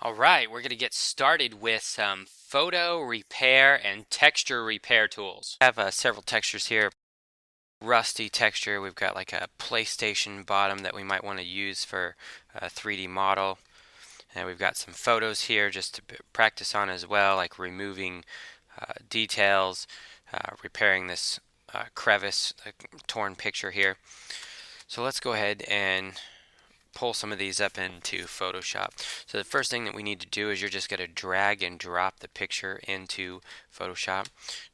All right, we're going to get started with some photo repair and texture repair tools. I have several textures here. Rusty texture, we've got like a PlayStation bottom that we might want to use for a 3D model. And we've got some photos here just to practice on as well, like removing details, repairing this crevice, torn picture here. So let's go ahead and pull some of these up into Photoshop. So the first thing that we need to do is you're just going to drag and drop the picture into Photoshop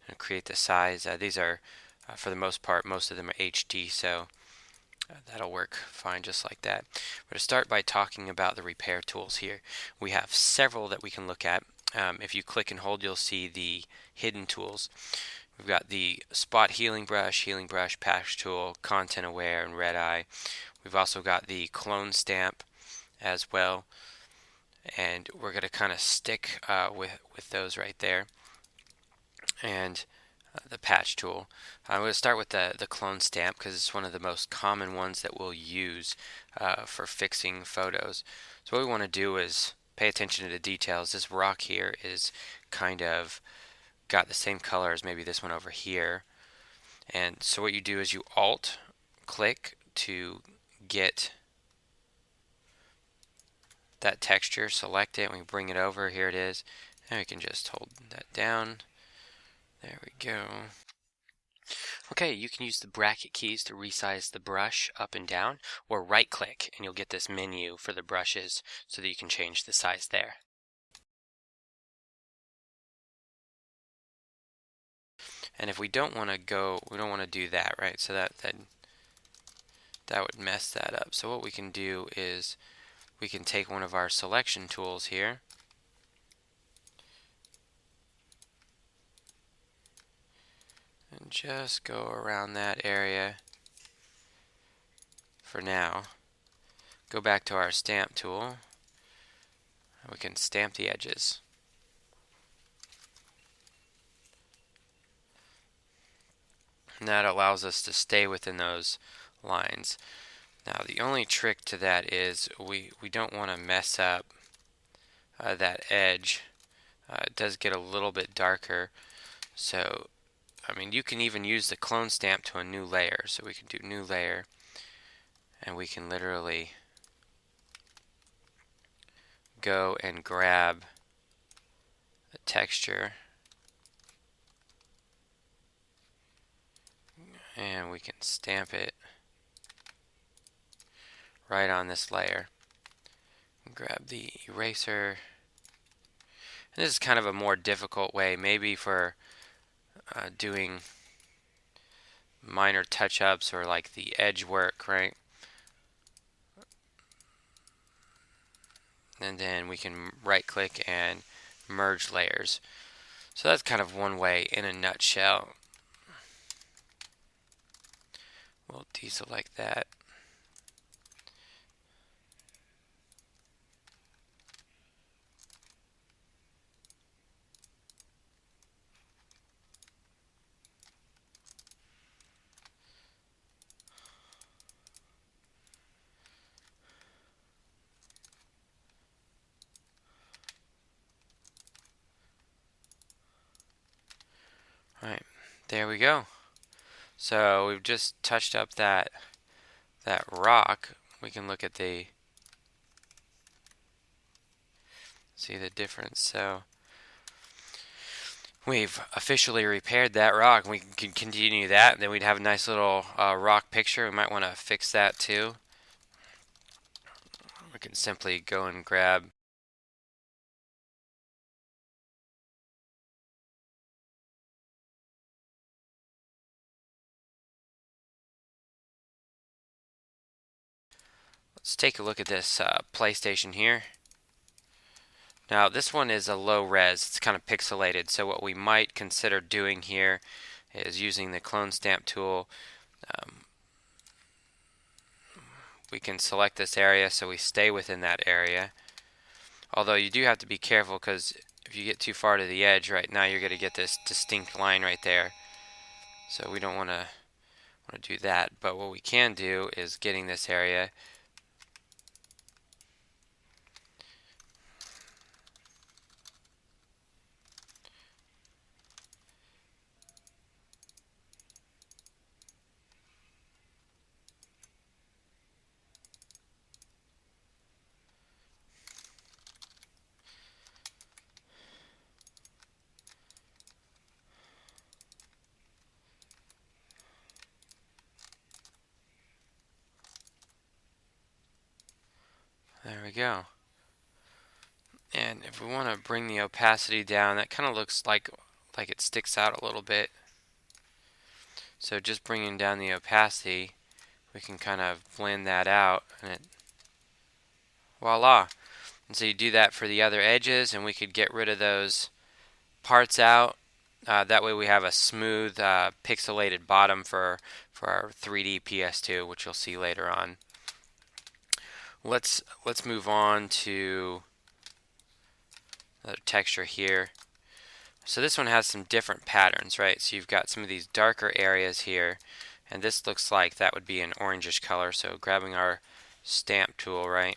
and create the size. These are, for the most part, most of them are HD, so that'll work fine just like that. We're going to start by talking about the repair tools here. We have several that we can look at. If you click and hold, you'll see the hidden tools. We've got the spot healing brush, patch tool, content aware, and red eye. We've also got the clone stamp as well, and we're going to kind of stick with those right there, and the patch tool. I'm going to start with the clone stamp because it's one of the most common ones that we'll use for fixing photos. So what we want to do is pay attention to the details. This rock here is kind of got the same color as maybe this one over here, and so what you do is you alt click to get that texture, select it, and we bring it over. Here it is, and we can just hold that down. There we go. Okay, you can use the bracket keys to resize the brush up and down, or right click and you'll get this menu for the brushes so that you can change the size there. And if we don't want to do that, right? So that would mess that up. So what we can do is we can take one of our selection tools here, and just go around that area for now. Go back to our stamp tool. We can stamp the edges. And that allows us to stay within those lines. Now the only trick to that is we don't want to mess up that edge. It does get a little bit darker, so I mean you can even use the clone stamp to a new layer. So we can do new layer, and we can literally go and grab the texture, and we can stamp it right on this layer. Grab the eraser. And this is kind of a more difficult way, maybe for doing minor touch-ups or like the edge work, right? And then we can right click and merge layers. So that's kind of one way in a nutshell. We'll deselect that. Right, there we go. So we've just touched up that rock. We can look at see the difference. So we've officially repaired that rock, and we can continue that, and then we'd have a nice little rock picture. We might want to fix that too. We can simply go and grab Let's take a look at this PlayStation here. Now this one is a low res, it's kind of pixelated, so what we might consider doing here is using the clone stamp tool. We can select this area so we stay within that area, although you do have to be careful because if you get too far to the edge right now you're going to get this distinct line right there, so we don't want to do that. But what we can do is getting this area we go. And if we want to bring the opacity down, that kind of looks like it sticks out a little bit. So just bringing down the opacity, we can kind of blend that out, and voila. And so you do that for the other edges, and we could get rid of those parts out. That way we have a smooth pixelated bottom for our 3D PS2, which you'll see later on. Let's move on to another texture here. So this one has some different patterns, right? So you've got some of these darker areas here, and this looks like that would be an orangish color. So grabbing our stamp tool, right,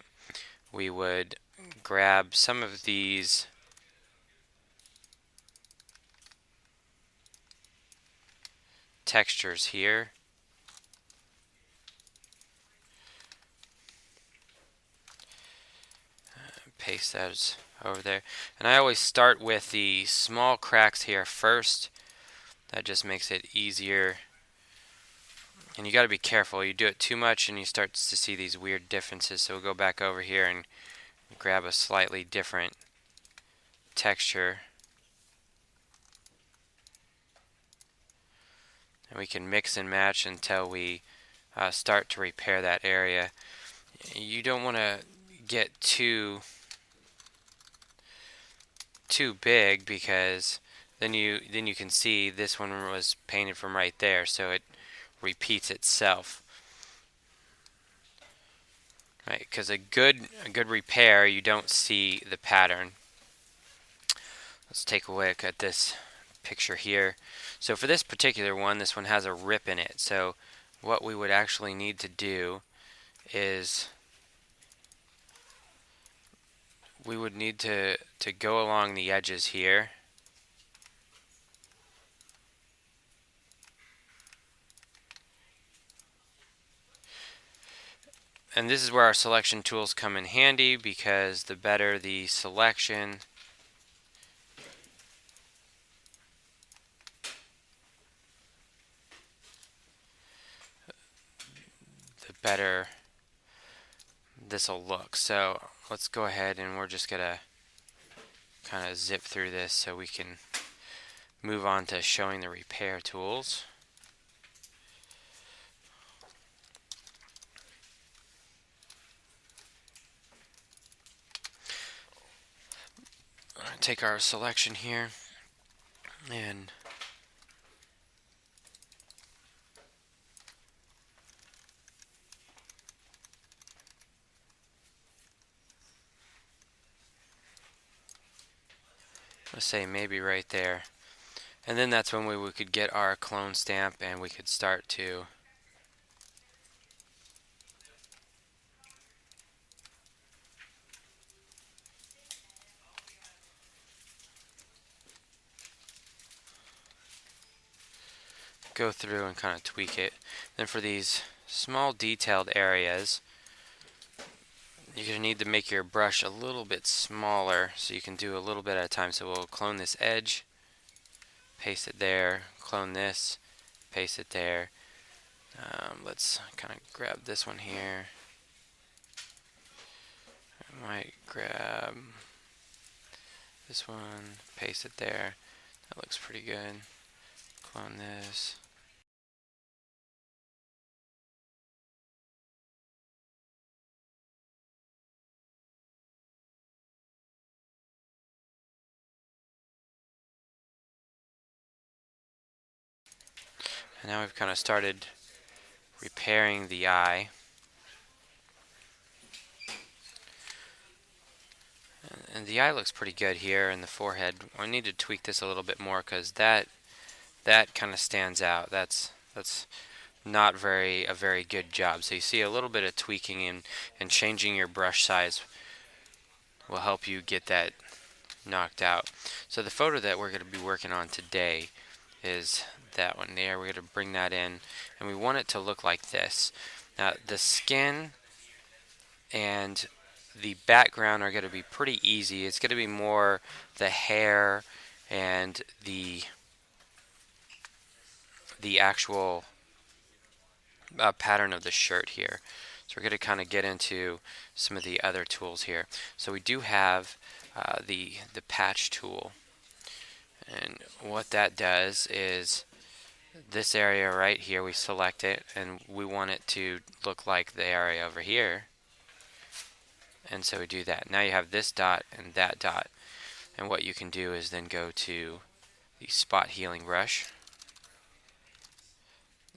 we would grab some of these textures here. Paste those over there. And I always start with the small cracks here first. That just makes it easier. And you got to be careful. You do it too much and you start to see these weird differences. So we'll go back over here and grab a slightly different texture. And we can mix and match until we start to repair that area. You don't want to get too big, because then you can see this one was painted from right there, so it repeats itself, right? Because a good repair, you don't see the pattern. Let's take a look at this picture here. So for this particular one, this one has a rip in it. So what we would actually need to do is we would need to go along the edges here. And this is where our selection tools come in handy, because the better the selection, the better this will look. So let's go ahead and we're just going to kind of zip through this so we can move on to showing the repair tools. Take our selection here and let's say maybe right there. And then that's when we could get our clone stamp and we could start to go through and kind of tweak it. Then for these small detailed areas, you're going to need to make your brush a little bit smaller so you can do a little bit at a time. So we'll clone this edge, paste it there, clone this, paste it there. Let's kind of grab this one here. I might grab this one, paste it there. That looks pretty good. Clone this. And now we've kind of started repairing the eye. And the eye looks pretty good here in the forehead. I need to tweak this a little bit more because that kind of stands out. That's not a very good job. So you see a little bit of tweaking and changing your brush size will help you get that knocked out. So the photo that we're going to be working on today is that one there. We're going to bring that in, and we want it to look like this. Now the skin and the background are going to be pretty easy. It's going to be more the hair and the actual pattern of the shirt here. So we're going to kind of get into some of the other tools here. So we do have the patch tool, and what that does is this area right here, we select it and we want it to look like the area over here, and so we do that. Now you have this dot and that dot, and what you can do is then go to the spot healing brush,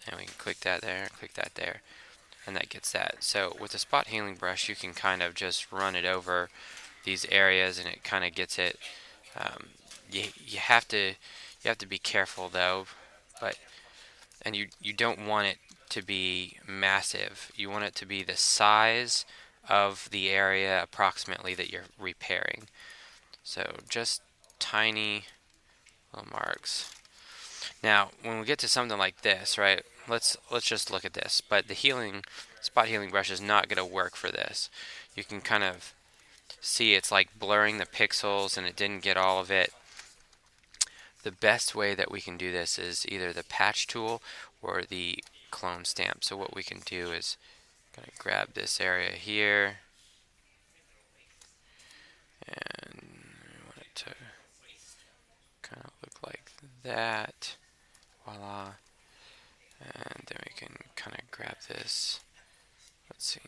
and we can click that there, and that gets that. So with the spot healing brush, you can kind of just run it over these areas, and it kind of gets it. You have to be careful though, and you don't want it to be massive. You want it to be the size of the area approximately that you're repairing. So just tiny little marks. Now, when we get to something like this, right? Let's just look at this. But the spot healing brush is not going to work for this. You can kind of see it's like blurring the pixels, and it didn't get all of it. The best way that we can do this is either the patch tool or the clone stamp. So what we can do is kind of grab this area here, and we want it to kind of look like that. Voila. And then we can kind of grab this, let's see,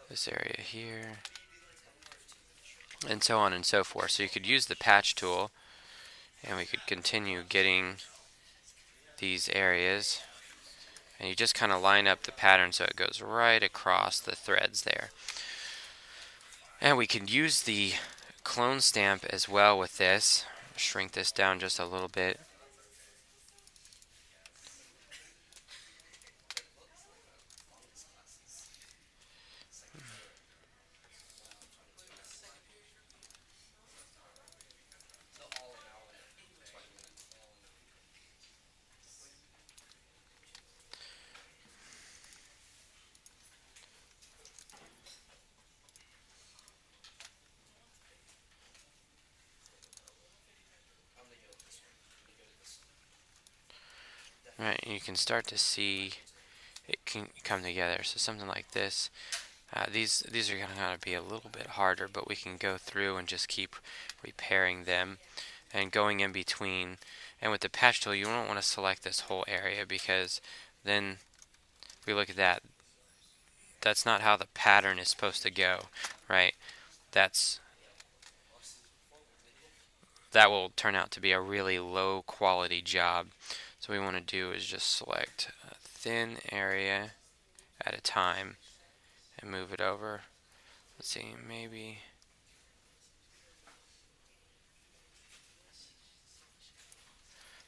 this area here, and so on and so forth. So you could use the patch tool, and we could continue getting these areas, and you just kind of line up the pattern so it goes right across the threads there. And we can use the clone stamp as well with this. Shrink this down just a little bit. Right, you can start to see it can come together. So something like this. These are going to be a little bit harder, but we can go through and just keep repairing them and going in between. And with the patch tool, you don't want to select this whole area, because then if we look at that, that's not how the pattern is supposed to go, right? That will turn out to be a really low quality job. So what we want to do is just select a thin area at a time and move it over. Let's see, maybe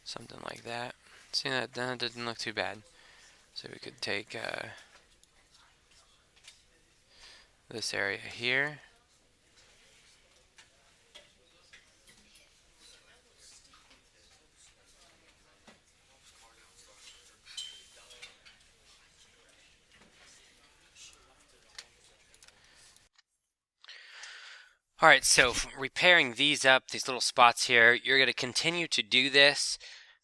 something like that. See, that didn't look too bad. So we could take this area here. Alright, so repairing these up, these little spots here, you're going to continue to do this,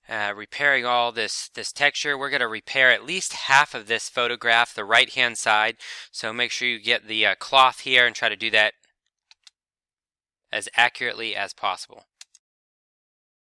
repairing all this texture. We're going to repair at least half of this photograph, the right hand side, so make sure you get the cloth here and try to do that as accurately as possible.